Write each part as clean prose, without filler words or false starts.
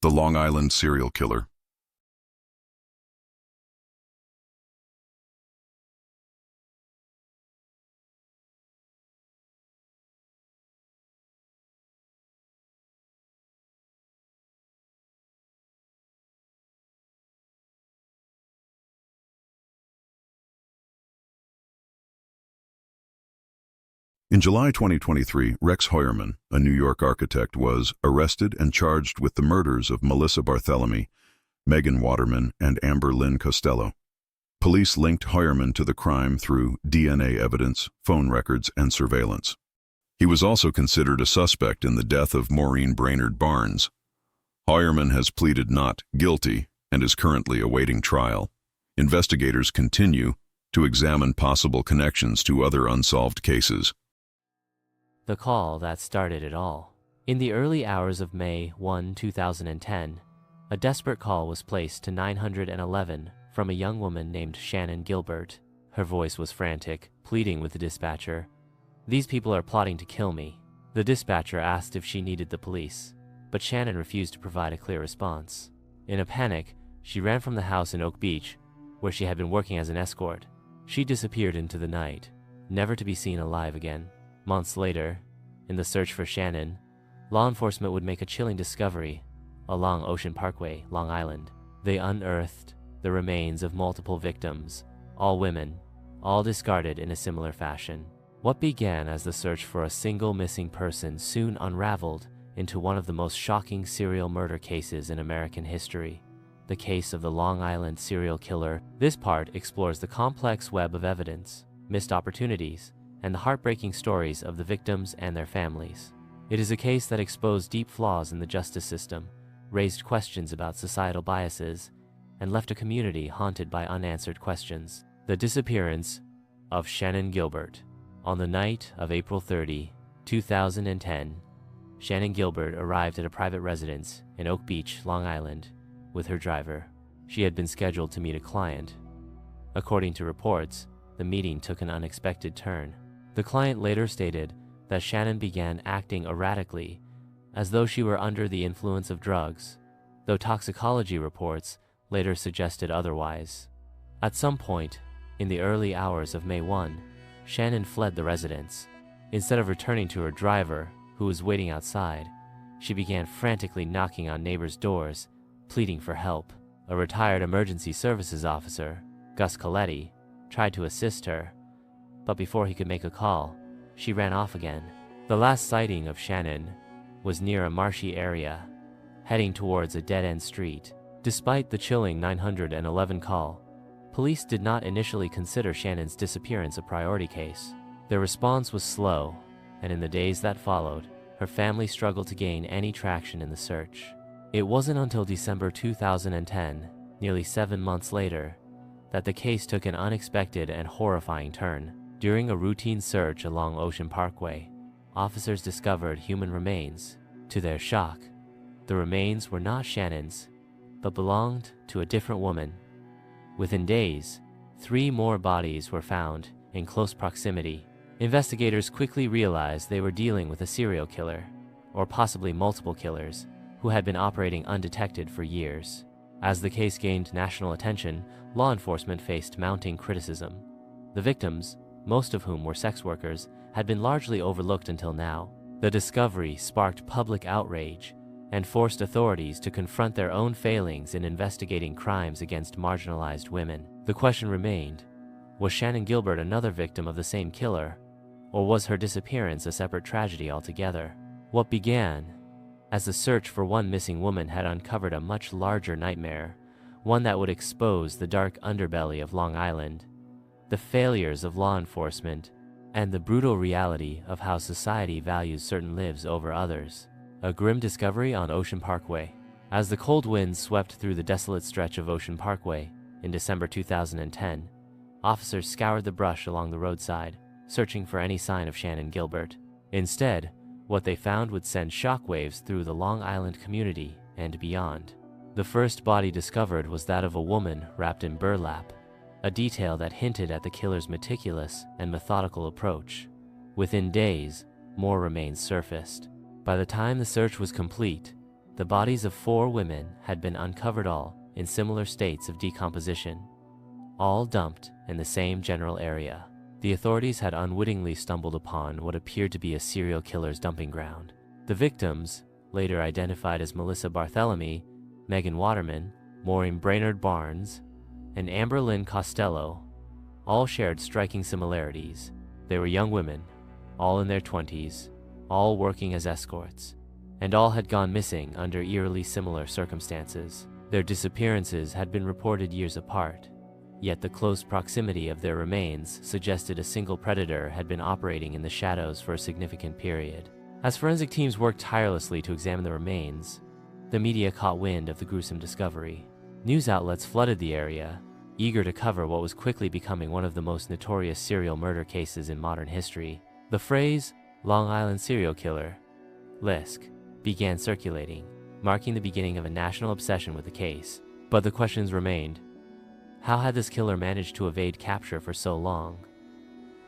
The Long Island serial killer. In July 2023, Rex Heuermann, a New York architect, was arrested and charged with the murders of Melissa Barthelemy, Megan Waterman, and Amber Lynn Costello. Police linked Heuermann to the crime through DNA evidence, phone records, and surveillance. He was also considered a suspect in the death of Maureen Brainerd Barnes. Heuermann has pleaded not guilty and is currently awaiting trial. Investigators continue to examine possible connections to other unsolved cases. The call that started it all. In the early hours of May 1, 2010, a desperate call was placed to 911 from a young woman named Shannon Gilbert. Her voice was frantic, pleading with the dispatcher. "These people are plotting to kill me." The dispatcher asked if she needed the police, but Shannon refused to provide a clear response. In a panic, she ran from the house in Oak Beach, where she had been working as an escort. She disappeared into the night, never to be seen alive again. Months later, in the search for Shannon, law enforcement would make a chilling discovery along Ocean Parkway, Long Island. They unearthed the remains of multiple victims, all women, all discarded in a similar fashion. What began as the search for a single missing person soon unraveled into one of the most shocking serial murder cases in American history, the case of the Long Island serial killer. This part explores the complex web of evidence, missed opportunities, and the heartbreaking stories of the victims and their families. It is a case that exposed deep flaws in the justice system, raised questions about societal biases, and left a community haunted by unanswered questions. The disappearance of Shannon Gilbert. On the night of April 30, 2010, Shannon Gilbert arrived at a private residence in Oak Beach, Long Island, with her driver. She had been scheduled to meet a client. According to reports, the meeting took an unexpected turn. The client later stated that Shannon began acting erratically, as though she were under the influence of drugs, though toxicology reports later suggested otherwise. At some point, in the early hours of May 1, Shannon fled the residence. Instead of returning to her driver, who was waiting outside, she began frantically knocking on neighbors' doors, pleading for help. A retired emergency services officer, Gus Coletti, tried to assist her, but before he could make a call, she ran off again. The last sighting of Shannon was near a marshy area, heading towards a dead-end street. Despite the chilling 911 call, police did not initially consider Shannon's disappearance a priority case. Their response was slow, and in the days that followed, her family struggled to gain any traction in the search. It wasn't until December 2010, nearly 7 months later, that the case took an unexpected and horrifying turn. During a routine search along Ocean Parkway, officers discovered human remains. To their shock, the remains were not Shannon's, but belonged to a different woman. Within days, 3 more bodies were found in close proximity. Investigators quickly realized they were dealing with a serial killer, or possibly multiple killers, who had been operating undetected for years. As the case gained national attention, law enforcement faced mounting criticism. The victims, most of whom were sex workers, had been largely overlooked until now. The discovery sparked public outrage and forced authorities to confront their own failings in investigating crimes against marginalized women. The question remained, was Shannon Gilbert another victim of the same killer, or was her disappearance a separate tragedy altogether? What began as the search for one missing woman had uncovered a much larger nightmare, one that would expose the dark underbelly of Long Island, the failures of law enforcement, and the brutal reality of how society values certain lives over others. A grim discovery on Ocean Parkway. As the cold winds swept through the desolate stretch of Ocean Parkway in December 2010, officers scoured the brush along the roadside, searching for any sign of Shannon Gilbert. Instead, what they found would send shockwaves through the Long Island community and beyond. The first body discovered was that of a woman wrapped in burlap, a detail that hinted at the killer's meticulous and methodical approach. Within days, more remains surfaced. By the time the search was complete, The bodies of 4 women had been uncovered, all in similar states of decomposition, all dumped in the same general area. The authorities had unwittingly stumbled upon what appeared to be a serial killer's dumping ground. The victims, later identified as Melissa Barthelemy, Megan Waterman, Maureen Brainerd Barnes, and Amber Lynn Costello, all shared striking similarities. They were young women, all in their 20s, all working as escorts, and all had gone missing under eerily similar circumstances. Their disappearances had been reported years apart, yet the close proximity of their remains suggested a single predator had been operating in the shadows for a significant period. As forensic teams worked tirelessly to examine the remains, the media caught wind of the gruesome discovery. News outlets flooded the area, eager to cover what was quickly becoming one of the most notorious serial murder cases in modern history. The phrase, Long Island serial killer, LISK, began circulating, marking the beginning of a national obsession with the case. But the questions remained. How had this killer managed to evade capture for so long?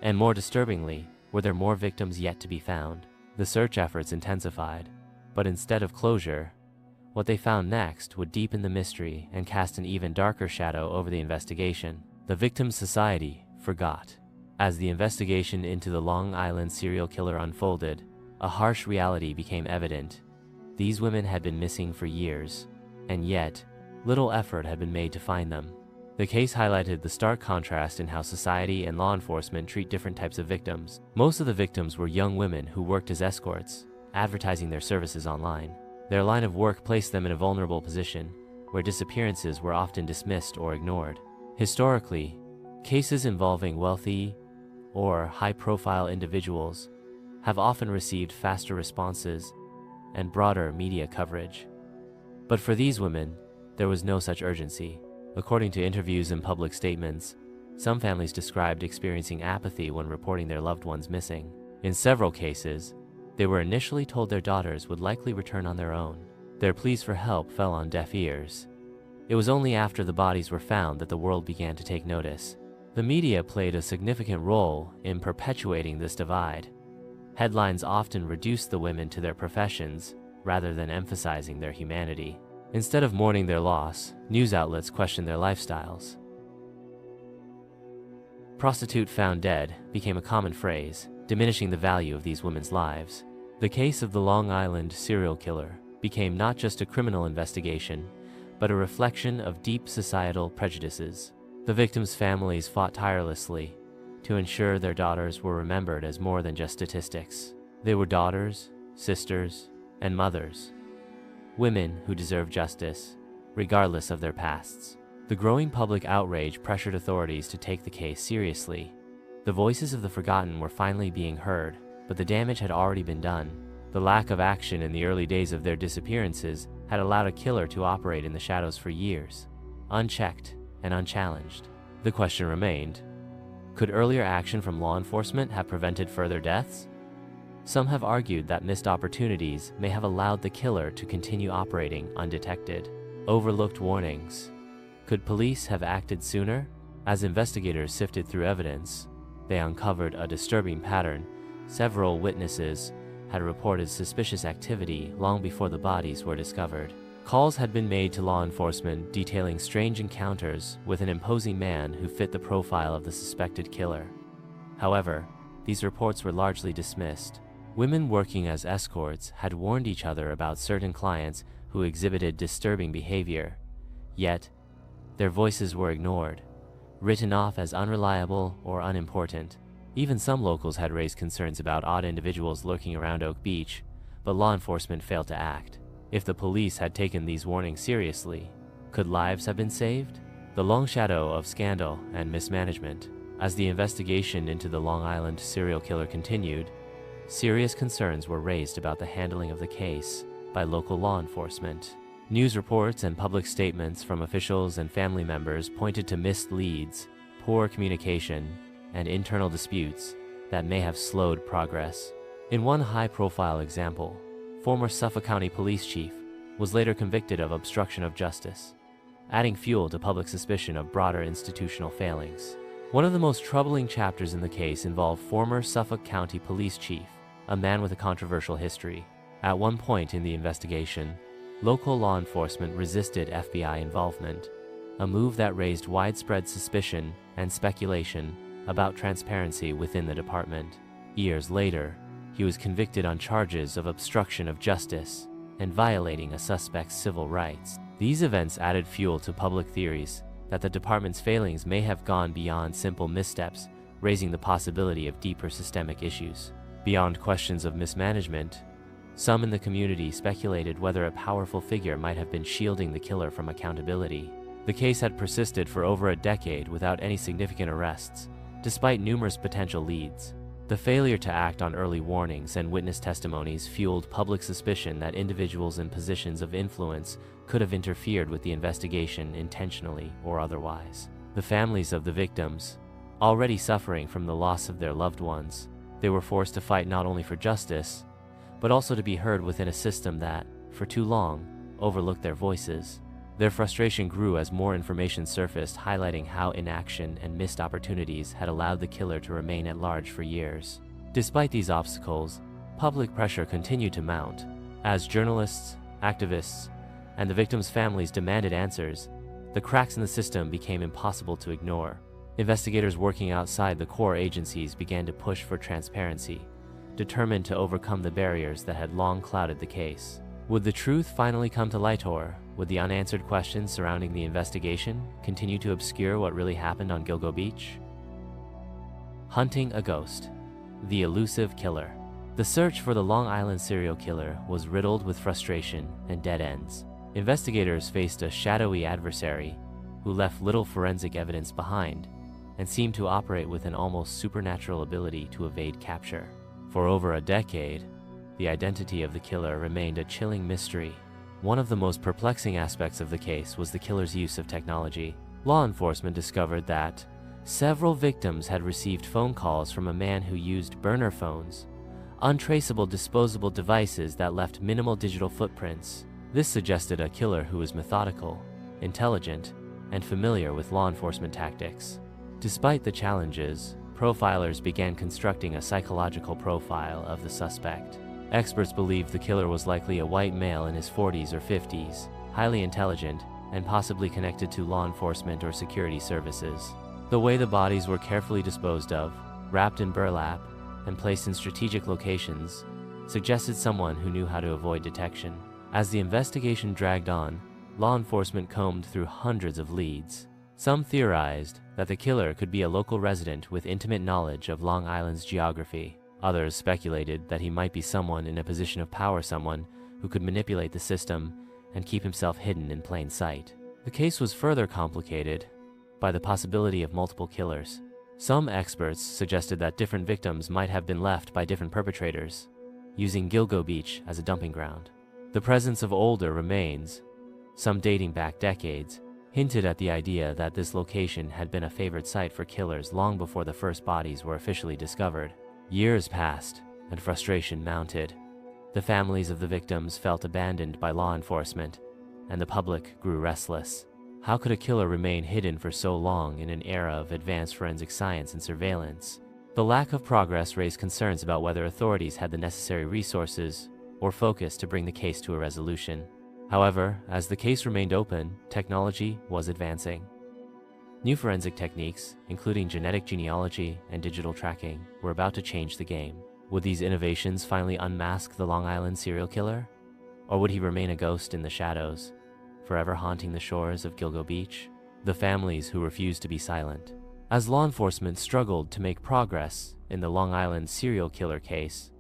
And more disturbingly, were there more victims yet to be found? The search efforts intensified, but instead of closure, what they found next would deepen the mystery and cast an even darker shadow over the investigation. The victims' society forgot. As the investigation into the Long Island serial killer unfolded, a harsh reality became evident. These women had been missing for years, and yet, little effort had been made to find them. The case highlighted the stark contrast in how society and law enforcement treat different types of victims. Most of the victims were young women who worked as escorts, advertising their services online. Their line of work placed them in a vulnerable position, where disappearances were often dismissed or ignored. Historically, cases involving wealthy or high-profile individuals have often received faster responses and broader media coverage. But for these women, there was no such urgency. According to interviews and public statements, some families described experiencing apathy when reporting their loved ones missing. In several cases, they were initially told their daughters would likely return on their own. Their pleas for help fell on deaf ears. It was only after the bodies were found that the world began to take notice. The media played a significant role in perpetuating this divide. Headlines often reduced the women to their professions rather than emphasizing their humanity. Instead of mourning their loss, news outlets questioned their lifestyles. "Prostitute found dead" became a common phrase, diminishing the value of these women's lives. The case of the Long Island serial killer became not just a criminal investigation, but a reflection of deep societal prejudices. The victims' families fought tirelessly to ensure their daughters were remembered as more than just statistics. They were daughters, sisters, and mothers, women who deserved justice, regardless of their pasts. The growing public outrage pressured authorities to take the case seriously. The voices of the forgotten were finally being heard, but the damage had already been done. The lack of action in the early days of their disappearances had allowed a killer to operate in the shadows for years, unchecked and unchallenged. The question remained, could earlier action from law enforcement have prevented further deaths? Some have argued that missed opportunities may have allowed the killer to continue operating undetected. Overlooked warnings. Could police have acted sooner? As investigators sifted through evidence, they uncovered a disturbing pattern. Several witnesses had reported suspicious activity long before the bodies were discovered. Calls had been made to law enforcement detailing strange encounters with an imposing man who fit the profile of the suspected killer. However, these reports were largely dismissed. Women working as escorts had warned each other about certain clients who exhibited disturbing behavior, yet their voices were ignored, written off as unreliable or unimportant. Even some locals had raised concerns about odd individuals lurking around Oak Beach, but law enforcement failed to act. If the police had taken these warnings seriously, could lives have been saved? The long shadow of scandal and mismanagement. As the investigation into the Long Island serial killer continued, serious concerns were raised about the handling of the case by local law enforcement. News reports and public statements from officials and family members pointed to missed leads, poor communication, and internal disputes that may have slowed progress. In one high-profile example, former Suffolk County Police Chief was later convicted of obstruction of justice, adding fuel to public suspicion of broader institutional failings. One of the most troubling chapters in the case involved former Suffolk County Police Chief, a man with a controversial history. At one point in the investigation, Local law enforcement resisted FBI involvement, a move that raised widespread suspicion and speculation about transparency within the department. Years later, he was convicted on charges of obstruction of justice and violating a suspect's civil rights. These events added fuel to public theories that the department's failings may have gone beyond simple missteps, raising the possibility of deeper systemic issues. Beyond questions of mismanagement, some in the community speculated whether a powerful figure might have been shielding the killer from accountability. The case had persisted for over a decade without any significant arrests, despite numerous potential leads. The failure to act on early warnings and witness testimonies fueled public suspicion that individuals in positions of influence could have interfered with the investigation intentionally or otherwise. The families of the victims, already suffering from the loss of their loved ones, they were forced to fight not only for justice, but also to be heard within a system that, for too long, overlooked their voices. Their frustration grew as more information surfaced, highlighting how inaction and missed opportunities had allowed the killer to remain at large for years. Despite these obstacles, public pressure continued to mount. As journalists, activists, and the victims' families demanded answers, the cracks in the system became impossible to ignore. Investigators working outside the core agencies began to push for transparency, determined to overcome the barriers that had long clouded the case. Would the truth finally come to light, or would the unanswered questions surrounding the investigation continue to obscure what really happened on Gilgo Beach? Hunting a ghost. The elusive killer. The search for the Long Island serial killer was riddled with frustration and dead ends. Investigators faced a shadowy adversary who left little forensic evidence behind and seemed to operate with an almost supernatural ability to evade capture. For over a decade, the identity of the killer remained a chilling mystery. One of the most perplexing aspects of the case was the killer's use of technology. Law enforcement discovered that several victims had received phone calls from a man who used burner phones, untraceable disposable devices that left minimal digital footprints. This suggested a killer who was methodical, intelligent, and familiar with law enforcement tactics. Despite the challenges, profilers began constructing a psychological profile of the suspect. Experts believed the killer was likely a white male in his 40s or 50s, highly intelligent, and possibly connected to law enforcement or security services. The way the bodies were carefully disposed of, wrapped in burlap, and placed in strategic locations, suggested someone who knew how to avoid detection. As the investigation dragged on, law enforcement combed through hundreds of leads. Some theorized that the killer could be a local resident with intimate knowledge of Long Island's geography. Others speculated that he might be someone in a position of power, someone who could manipulate the system and keep himself hidden in plain sight. The case was further complicated by the possibility of multiple killers. Some experts suggested that different victims might have been left by different perpetrators, using Gilgo Beach as a dumping ground. The presence of older remains, some dating back decades, hinted at the idea that this location had been a favored site for killers long before the first bodies were officially discovered. Years passed, and frustration mounted. The families of the victims felt abandoned by law enforcement, and the public grew restless. How could a killer remain hidden for so long in an era of advanced forensic science and surveillance? The lack of progress raised concerns about whether authorities had the necessary resources or focus to bring the case to a resolution. However, as the case remained open, technology was advancing. New forensic techniques, including genetic genealogy and digital tracking, were about to change the game. Would these innovations finally unmask the Long Island serial killer? Or would he remain a ghost in the shadows, forever haunting the shores of Gilgo Beach? The families who refused to be silent. As law enforcement struggled to make progress in the Long Island serial killer case,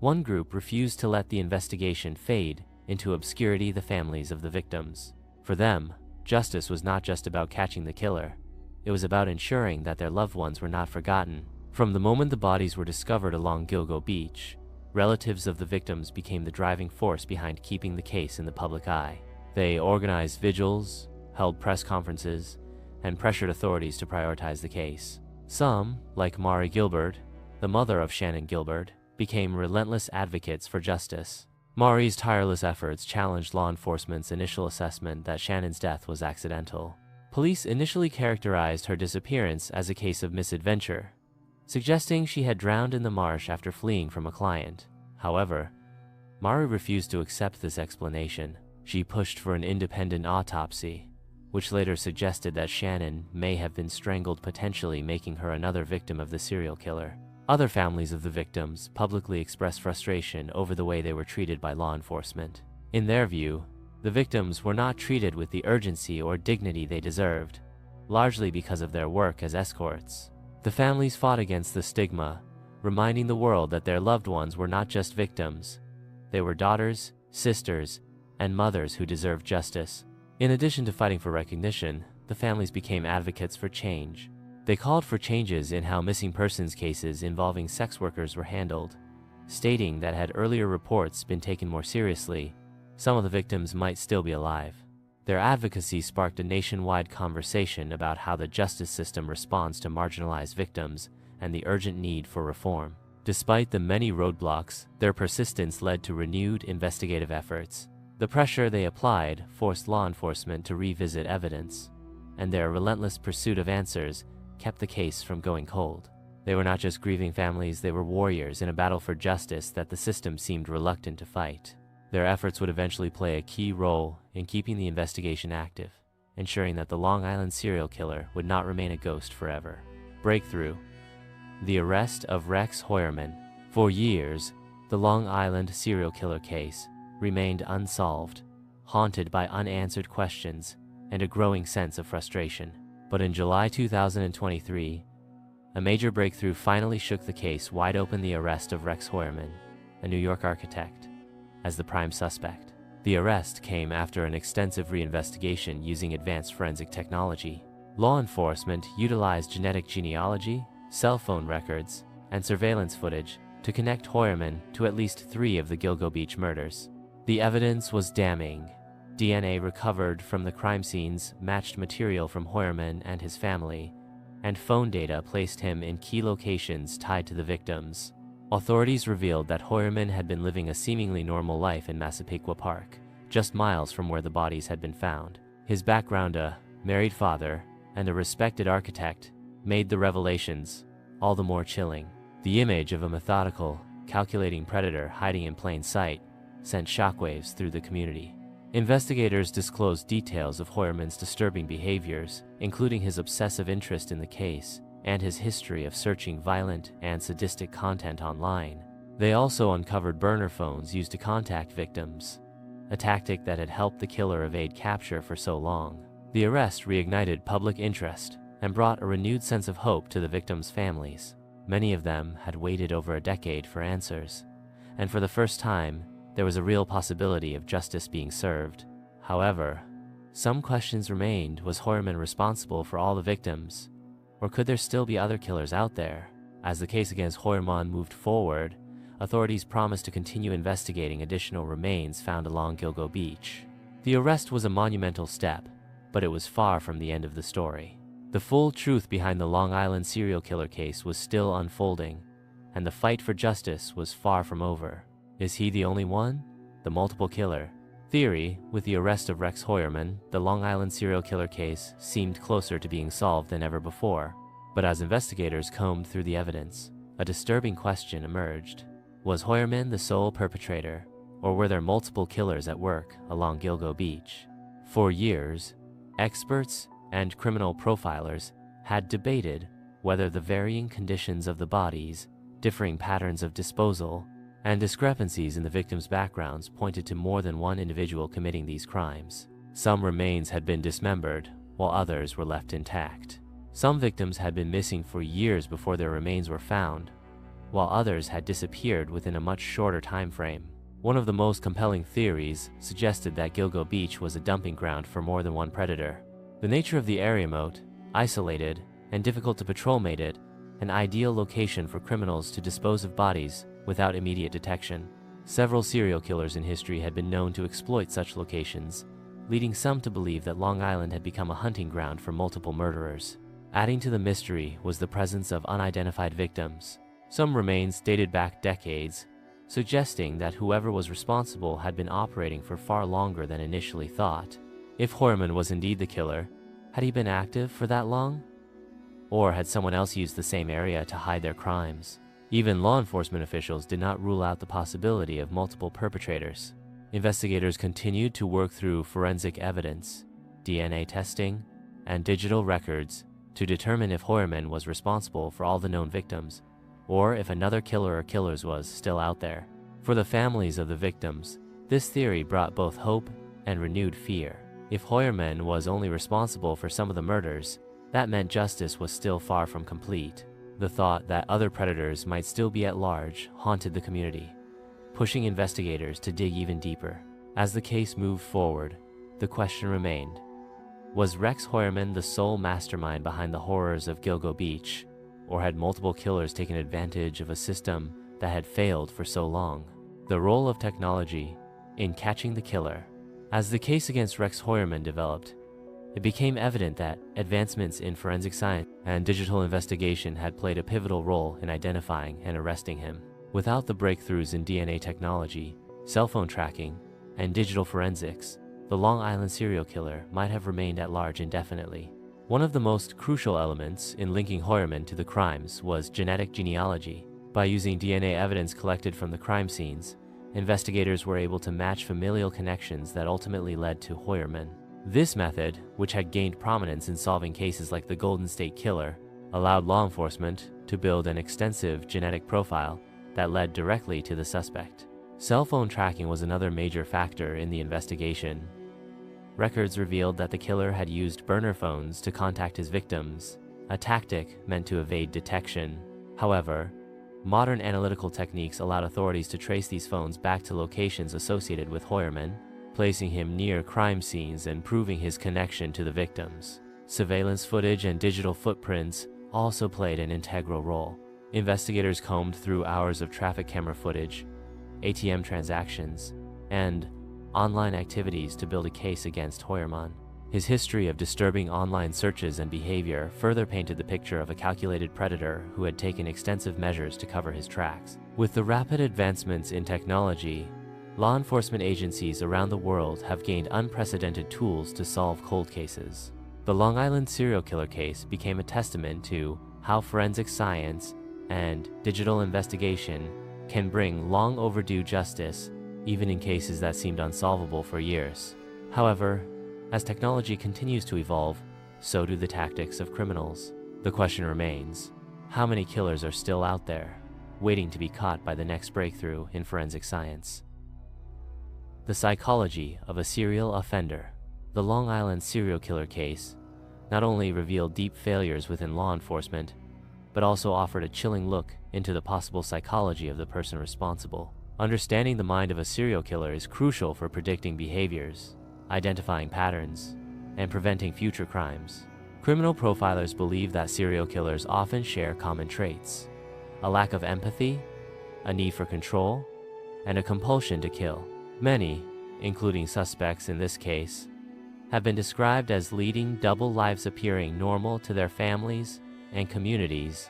one group refused to let the investigation fade into obscurity. The families of the victims. For them, justice was not just about catching the killer. It was about ensuring that their loved ones were not forgotten. From the moment the bodies were discovered along Gilgo Beach, relatives of the victims became the driving force behind keeping the case in the public eye. They organized vigils, held press conferences, and pressured authorities to prioritize the case. Some, like Mari Gilbert, the mother of Shannan Gilbert, became relentless advocates for justice. Mari's tireless efforts challenged law enforcement's initial assessment that Shannan's death was accidental. Police initially characterized her disappearance as a case of misadventure, suggesting she had drowned in the marsh after fleeing from a client. However, Mari refused to accept this explanation. She pushed for an independent autopsy, which later suggested that Shannon may have been strangled, potentially making her another victim of the serial killer. Other families of the victims publicly expressed frustration over the way they were treated by law enforcement. In their view, the victims were not treated with the urgency or dignity they deserved, largely because of their work as escorts. The families fought against the stigma, reminding the world that their loved ones were not just victims. They were daughters, sisters, and mothers who deserved justice. In addition to fighting for recognition, the families became advocates for change. They called for changes in how missing persons cases involving sex workers were handled, stating that had earlier reports been taken more seriously, some of the victims might still be alive. Their advocacy sparked a nationwide conversation about how the justice system responds to marginalized victims and the urgent need for reform. Despite the many roadblocks, their persistence led to renewed investigative efforts. The pressure they applied forced law enforcement to revisit evidence, and their relentless pursuit of answers kept the case from going cold. They were not just grieving families, they were warriors in a battle for justice that the system seemed reluctant to fight. Their efforts would eventually play a key role in keeping the investigation active, ensuring that the Long Island serial killer would not remain a ghost forever. Breakthrough: the arrest of Rex Heuermann. For years, the Long Island serial killer case remained unsolved, haunted by unanswered questions and a growing sense of frustration. But in July 2023, a major breakthrough finally shook the case wide open: the arrest of Rex Heuermann, a New York architect, as the prime suspect. The arrest came after an extensive reinvestigation using advanced forensic technology. Law enforcement utilized genetic genealogy, cell phone records, and surveillance footage to connect Heuermann to at least 3 of the Gilgo Beach murders. The evidence was damning. DNA recovered from the crime scenes matched material from Heuermann and his family, and phone data placed him in key locations tied to the victims. Authorities revealed that Heuermann had been living a seemingly normal life in Massapequa Park, just miles from where the bodies had been found. His background, a married father and a respected architect, made the revelations all the more chilling. The image of a methodical, calculating predator hiding in plain sight sent shockwaves through the community. Investigators disclosed details of Heuermann's disturbing behaviors, including his obsessive interest in the case and his history of searching violent and sadistic content online. They also uncovered burner phones used to contact victims, a tactic that had helped the killer evade capture for so long. The arrest reignited public interest and brought a renewed sense of hope to the victims' families. Many of them had waited over a decade for answers, and for the first time, there was a real possibility of justice being served. However, some questions remained. Was Heuermann responsible for all the victims? Or could there still be other killers out there? As the case against Heuermann moved forward, authorities promised to continue investigating additional remains found along Gilgo Beach. The arrest was a monumental step, but it was far from the end of the story. The full truth behind the Long Island serial killer case was still unfolding, and the fight for justice was far from over. Is he the only one? The multiple killer theory? With the arrest of Rex Heuermann, the Long Island serial killer case seemed closer to being solved than ever before. But as investigators combed through the evidence, a disturbing question emerged. Was Heuermann the sole perpetrator, or were there multiple killers at work along Gilgo Beach? For years, experts and criminal profilers had debated whether the varying conditions of the bodies, differing patterns of disposal, and discrepancies in the victims' backgrounds pointed to more than one individual committing these crimes. Some remains had been dismembered, while others were left intact. Some victims had been missing for years before their remains were found, while others had disappeared within a much shorter time frame. One of the most compelling theories suggested that Gilgo Beach was a dumping ground for more than one predator. The nature of the area, remote, isolated, and difficult to patrol, made it an ideal location for criminals to dispose of bodies without immediate detection. Several serial killers in history had been known to exploit such locations, leading some to believe that Long Island had become a hunting ground for multiple murderers. Adding to the mystery was the presence of unidentified victims. Some remains dated back decades, suggesting that whoever was responsible had been operating for far longer than initially thought. If Heuermann was indeed the killer, had he been active for that long? Or had someone else used the same area to hide their crimes? Even law enforcement officials did not rule out the possibility of multiple perpetrators. investigators continued to work through forensic evidence, DNA testing, and digital records to determine if Heuermann was responsible for all the known victims, or if another killer or killers was still out there. For the families of the victims, this theory brought both hope and renewed fear. If Heuermann was only responsible for some of the murders, that meant justice was still far from complete. The thought that other predators might still be at large haunted the community, pushing investigators to dig even deeper. As the case moved forward, the question remained: was Rex Heuermann the sole mastermind behind the horrors of Gilgo Beach, or had multiple killers taken advantage of a system that had failed for so long? The role of technology in catching the killer. As the case against Rex Heuermann developed, it became evident that advancements in forensic science and digital investigation had played a pivotal role in identifying and arresting him. Without the breakthroughs in DNA technology, cell phone tracking, and digital forensics, the Long Island serial killer might have remained at large indefinitely. One of the most crucial elements in linking Heuermann to the crimes was genetic genealogy. By using DNA evidence collected from the crime scenes, investigators were able to match familial connections that ultimately led to Heuermann. This method, which had gained prominence in solving cases like the Golden State Killer, allowed law enforcement to build an extensive genetic profile that led directly to the suspect. Cell phone tracking was another major factor in the investigation. Records revealed that the killer had used burner phones to contact his victims, a tactic meant to evade detection. However, modern analytical techniques allowed authorities to trace these phones back to locations associated with Heuermann, placing him near crime scenes and proving his connection to the victims. Surveillance footage and digital footprints also played an integral role. Investigators combed through hours of traffic camera footage, ATM transactions, and online activities to build a case against Heuermann. His history of disturbing online searches and behavior further painted the picture of a calculated predator who had taken extensive measures to cover his tracks. With the rapid advancements in technology, law enforcement agencies around the world have gained unprecedented tools to solve cold cases. The Long Island serial killer case became a testament to how forensic science and digital investigation can bring long overdue justice, even in cases that seemed unsolvable for years. However, as technology continues to evolve, so do the tactics of criminals. The question remains: how many killers are still out there, waiting to be caught by the next breakthrough in forensic science? The psychology of a serial offender. The Long Island serial killer case not only revealed deep failures within law enforcement, but also offered a chilling look into the possible psychology of the person responsible. Understanding the mind of a serial killer is crucial for predicting behaviors, identifying patterns, and preventing future crimes. Criminal profilers believe that serial killers often share common traits: a lack of empathy, a need for control, and a compulsion to kill. Many, including suspects in this case, have been described as leading double lives appearing normal to their families and communities,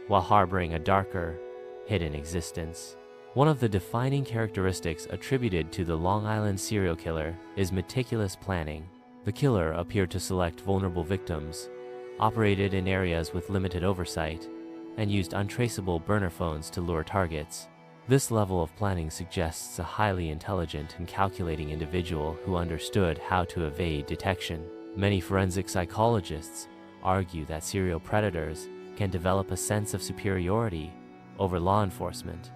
while harboring a darker, hidden existence. One of the defining characteristics attributed to the Long Island serial killer is meticulous planning. The killer appeared to select vulnerable victims, operated in areas with limited oversight, and used untraceable burner phones to lure targets. This level of planning suggests a highly intelligent and calculating individual who understood how to evade detection. Many forensic psychologists argue that serial predators can develop a sense of superiority over law enforcement,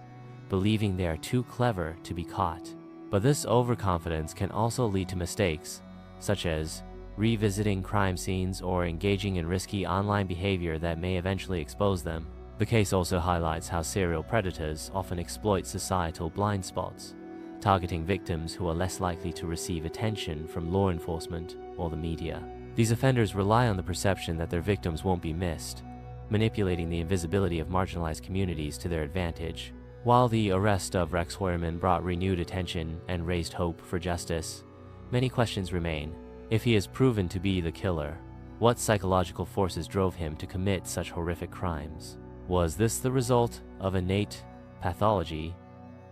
believing they are too clever to be caught. But this overconfidence can also lead to mistakes, such as revisiting crime scenes or engaging in risky online behavior that may eventually expose them. The case also highlights how serial predators often exploit societal blind spots, targeting victims who are less likely to receive attention from law enforcement or the media. These offenders rely on the perception that their victims won't be missed, manipulating the invisibility of marginalized communities to their advantage. While the arrest of Rex Heuermann brought renewed attention and raised hope for justice, many questions remain. If he is proven to be the killer, what psychological forces drove him to commit such horrific crimes? Was this the result of innate pathology,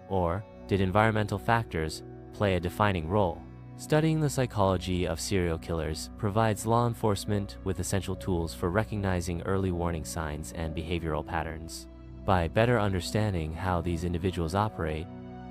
or did environmental factors play a defining role? Studying the psychology of serial killers provides law enforcement with essential tools for recognizing early warning signs and behavioral patterns. By better understanding how these individuals operate,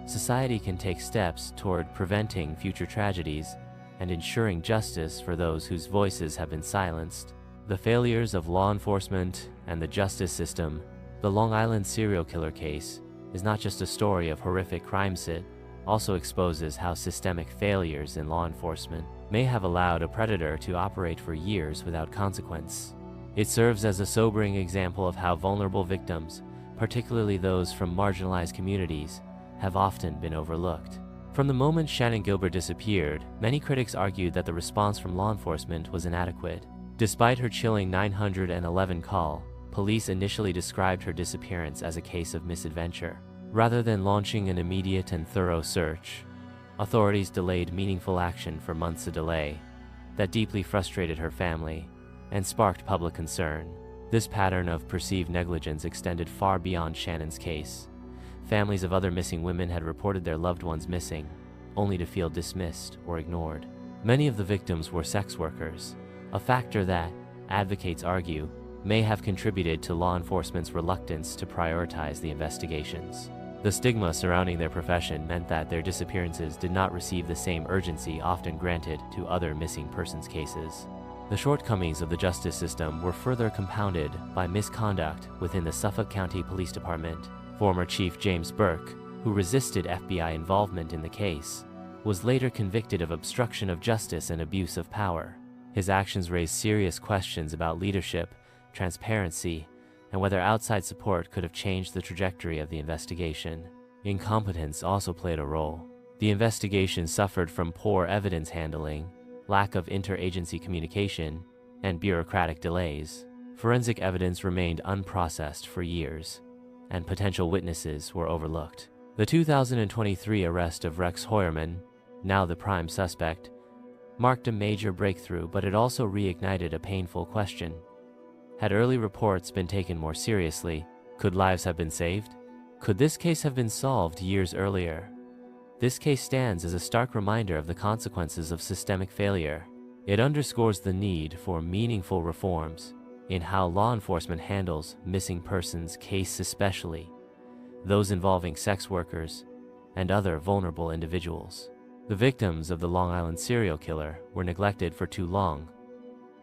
society can take steps toward preventing future tragedies and ensuring justice for those whose voices have been silenced. The failures of law enforcement and the justice system. The Long Island serial killer case is not just a story of horrific crimes, it also exposes how systemic failures in law enforcement may have allowed a predator to operate for years without consequence. It serves as a sobering example of how vulnerable victims, particularly those from marginalized communities, have often been overlooked. From the moment Shannan Gilbert disappeared, many critics argued that the response from law enforcement was inadequate. Despite her chilling 911 call, police initially described her disappearance as a case of misadventure. Rather than launching an immediate and thorough search, authorities delayed meaningful action for months, a delay that deeply frustrated her family and sparked public concern. This pattern of perceived negligence extended far beyond Shannan's case. Families of other missing women had reported their loved ones missing, only to feel dismissed or ignored. Many of the victims were sex workers, a factor that, advocates argue, may have contributed to law enforcement's reluctance to prioritize the investigations. The stigma surrounding their profession meant that their disappearances did not receive the same urgency often granted to other missing persons cases. The shortcomings of the justice system were further compounded by misconduct within the Suffolk County Police Department. Former Chief James Burke, who resisted FBI involvement in the case, was later convicted of obstruction of justice and abuse of power. His actions raised serious questions about leadership, transparency, and whether outside support could have changed the trajectory of the investigation. Incompetence also played a role. The investigation suffered from poor evidence handling, lack of interagency communication, and bureaucratic delays. Forensic evidence remained unprocessed for years, and potential witnesses were overlooked. The 2023 arrest of Rex Heuermann, now the prime suspect, marked a major breakthrough, but it also reignited a painful question. Had early reports been taken more seriously, could lives have been saved? Could this case have been solved years earlier? This case stands as a stark reminder of the consequences of systemic failure. It underscores the need for meaningful reforms in how law enforcement handles missing persons cases, especially those involving sex workers and other vulnerable individuals. The victims of the Long Island serial killer were neglected for too long.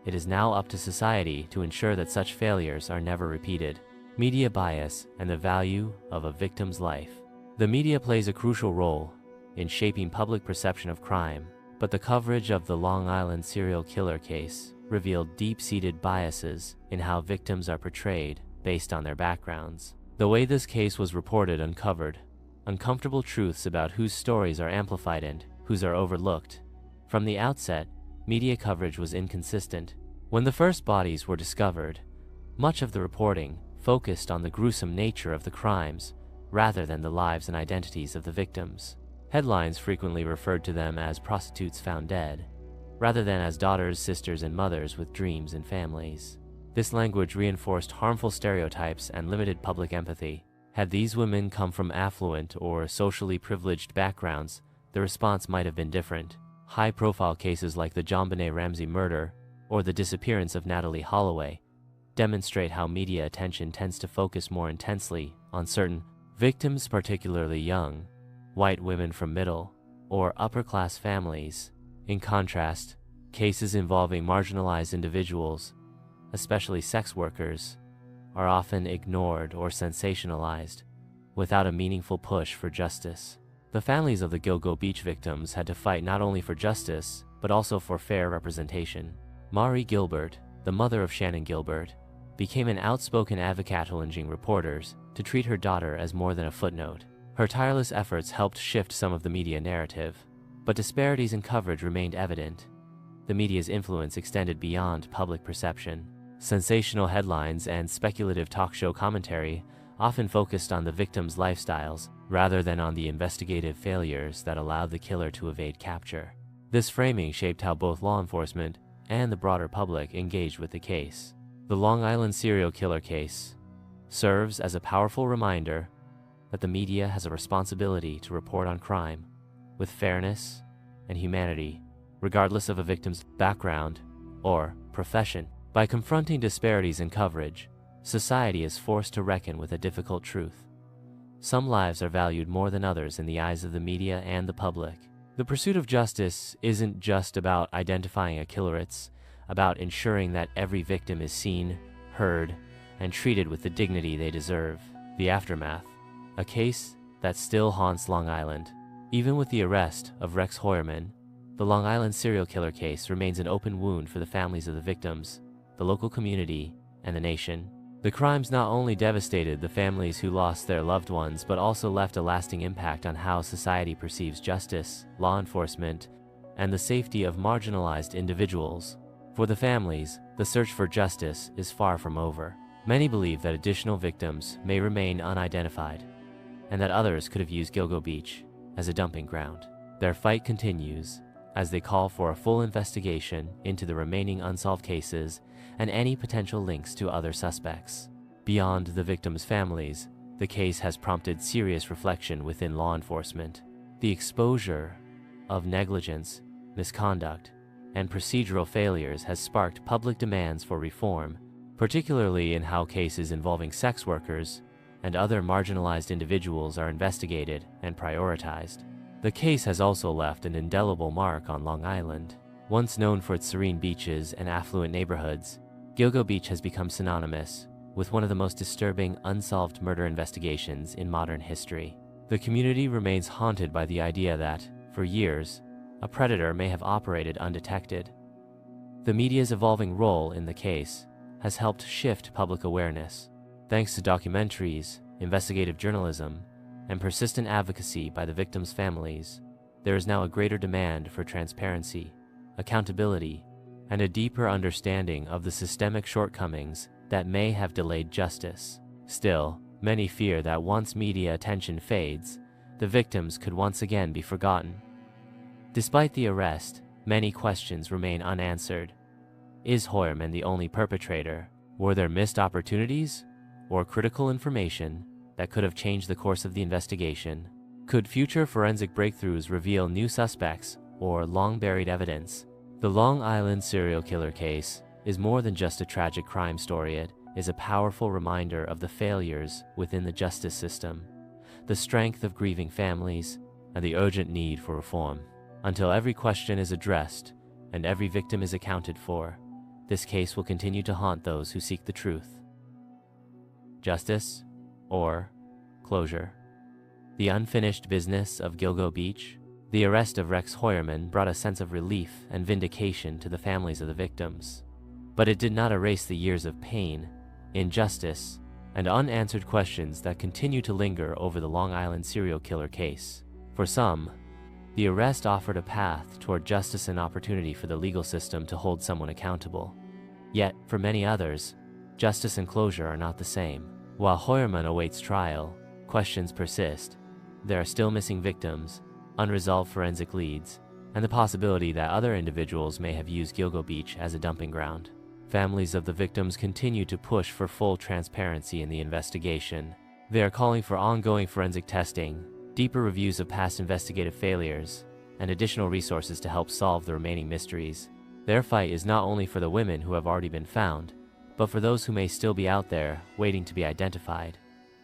It is now up to society to ensure that such failures are never repeated. Media bias and the value of a victim's life. The media plays a crucial role in shaping public perception of crime, but the coverage of the Long Island serial killer case revealed deep-seated biases in how victims are portrayed based on their backgrounds. The way this case was reported uncovered uncomfortable truths about whose stories are amplified and whose are overlooked. From the outset, media coverage was inconsistent. When the first bodies were discovered, much of the reporting focused on the gruesome nature of the crimes rather than the lives and identities of the victims. Headlines frequently referred to them as prostitutes found dead, rather than as daughters, sisters, and mothers with dreams and families. This language reinforced harmful stereotypes and limited public empathy. Had these women come from affluent or socially privileged backgrounds, the response might have been different. High-profile cases like the JonBenet Ramsey murder or the disappearance of Natalie Holloway demonstrate how media attention tends to focus more intensely on certain victims, particularly young, white women from middle or upper-class families. In contrast, cases involving marginalized individuals, especially sex workers, are often ignored or sensationalized without a meaningful push for justice. The families of the Gilgo Beach victims had to fight not only for justice, but also for fair representation. Mari Gilbert, the mother of Shannan Gilbert, became an outspoken advocate challenging reporters to treat her daughter as more than a footnote. Her tireless efforts helped shift some of the media narrative, but disparities in coverage remained evident. The media's influence extended beyond public perception. Sensational headlines and speculative talk show commentary often focused on the victims' lifestyles rather than on the investigative failures that allowed the killer to evade capture. This framing shaped how both law enforcement and the broader public engaged with the case. The Long Island serial killer case serves as a powerful reminder that the media has a responsibility to report on crime with fairness and humanity, regardless of a victim's background or profession. By confronting disparities in coverage, society is forced to reckon with a difficult truth. some lives are valued more than others in the eyes of the media and the public. The pursuit of justice isn't just about identifying a killer, it's about ensuring that every victim is seen, heard, and treated with the dignity they deserve. The aftermath, a case that still haunts Long Island. Even with the arrest of Rex Heuermann, the Long Island serial killer case remains an open wound for the families of the victims, the local community, and the nation. The crimes not only devastated the families who lost their loved ones, but also left a lasting impact on how society perceives justice, law enforcement, and the safety of marginalized individuals. For the families, the search for justice is far from over. Many believe that additional victims may remain unidentified, and that others could have used Gilgo Beach as a dumping ground. Their fight continues as they call for a full investigation into the remaining unsolved cases and any potential links to other suspects. Beyond the victims' families, the case has prompted serious reflection within law enforcement. The exposure of negligence, misconduct, and procedural failures has sparked public demands for reform, particularly in how cases involving sex workers and other marginalized individuals are investigated and prioritized. The case has also left an indelible mark on Long Island. Once known for its serene beaches and affluent neighborhoods, Gilgo Beach has become synonymous with one of the most disturbing unsolved murder investigations in modern history. The community remains haunted by the idea that, for years, a predator may have operated undetected. The media's evolving role in the case has helped shift public awareness. Thanks to documentaries, investigative journalism, and persistent advocacy by the victims' families, there is now a greater demand for transparency, accountability, and a deeper understanding of the systemic shortcomings that may have delayed justice. Still, many fear that once media attention fades, the victims could once again be forgotten. Despite the arrest, many questions remain unanswered. Is Heuermann the only perpetrator? Were there missed opportunities or critical information that could have changed the course of the investigation? Could future forensic breakthroughs reveal new suspects or long-buried evidence? The Long Island serial killer case is more than just a tragic crime story. It is a powerful reminder of the failures within the justice system, the strength of grieving families, and the urgent need for reform. Until every question is addressed and every victim is accounted for, this case will continue to haunt those who seek the truth. Justice or closure. The unfinished business of Gilgo Beach. The arrest of Rex Heuermann brought a sense of relief and vindication to the families of the victims. But it did not erase the years of pain, injustice, and unanswered questions that continue to linger over the Long Island serial killer case. For some, the arrest offered a path toward justice and opportunity for the legal system to hold someone accountable. Yet, for many others, justice and closure are not the same. While Heuermann awaits trial, questions persist. There are still missing victims, unresolved forensic leads, and the possibility that other individuals may have used Gilgo Beach as a dumping ground. Families of the victims continue to push for full transparency in the investigation. They are calling for ongoing forensic testing, deeper reviews of past investigative failures, and additional resources to help solve the remaining mysteries. Their fight is not only for the women who have already been found, but for those who may still be out there, waiting to be identified,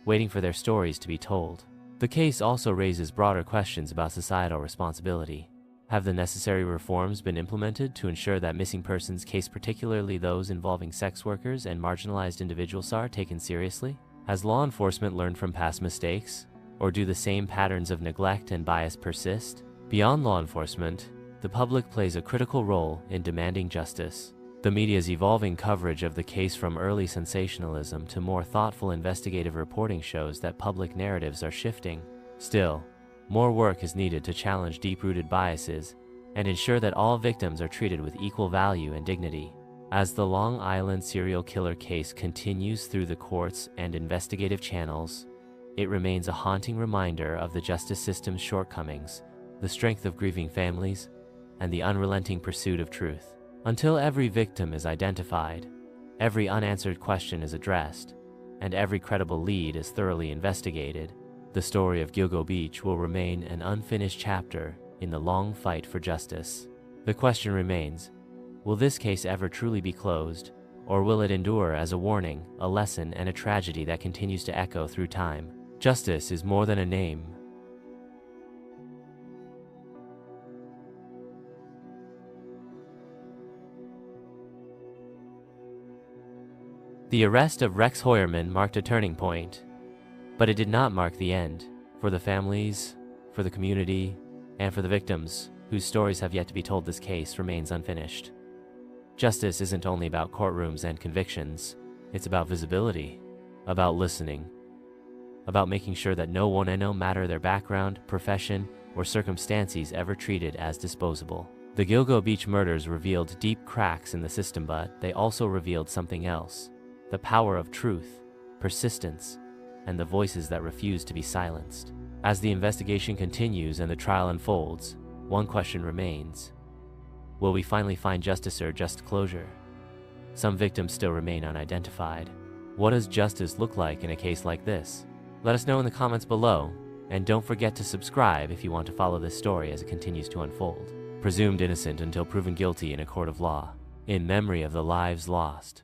waiting for their stories to be told. The case also raises broader questions about societal responsibility. Have the necessary reforms been implemented to ensure that missing persons cases, particularly those involving sex workers and marginalized individuals, are taken seriously? Has law enforcement learned from past mistakes, or do the same patterns of neglect and bias persist? Beyond law enforcement, the public plays a critical role in demanding justice. The media's evolving coverage of the case, from early sensationalism to more thoughtful investigative reporting, shows that public narratives are shifting. Still, more work is needed to challenge deep-rooted biases and ensure that all victims are treated with equal value and dignity. As the Long Island serial killer case continues through the courts and investigative channels, it remains a haunting reminder of the justice system's shortcomings, the strength of grieving families, and the unrelenting pursuit of truth. Until every victim is identified, every unanswered question is addressed, and every credible lead is thoroughly investigated, the story of Gilgo Beach will remain an unfinished chapter in the long fight for justice. The question remains, will this case ever truly be closed, or will it endure as a warning, a lesson, and a tragedy that continues to echo through time? Justice is more than a name. The arrest of Rex Heuermann marked a turning point, but it did not mark the end. For the families, for the community, and for the victims, whose stories have yet to be told, this case remains unfinished. Justice isn't only about courtrooms and convictions, it's about visibility, about listening, about making sure that no one, and no matter their background, profession, or circumstances, ever treated as disposable. The Gilgo Beach murders revealed deep cracks in the system, but they also revealed something else: the power of truth, persistence, and the voices that refuse to be silenced. As the investigation continues and the trial unfolds, one question remains: will we finally find justice or just closure? Some victims still remain unidentified. What does justice look like in a case like this? Let us know in the comments below, and don't forget to subscribe if you want to follow this story as it continues to unfold. Presumed innocent until proven guilty in a court of law, in memory of the lives lost.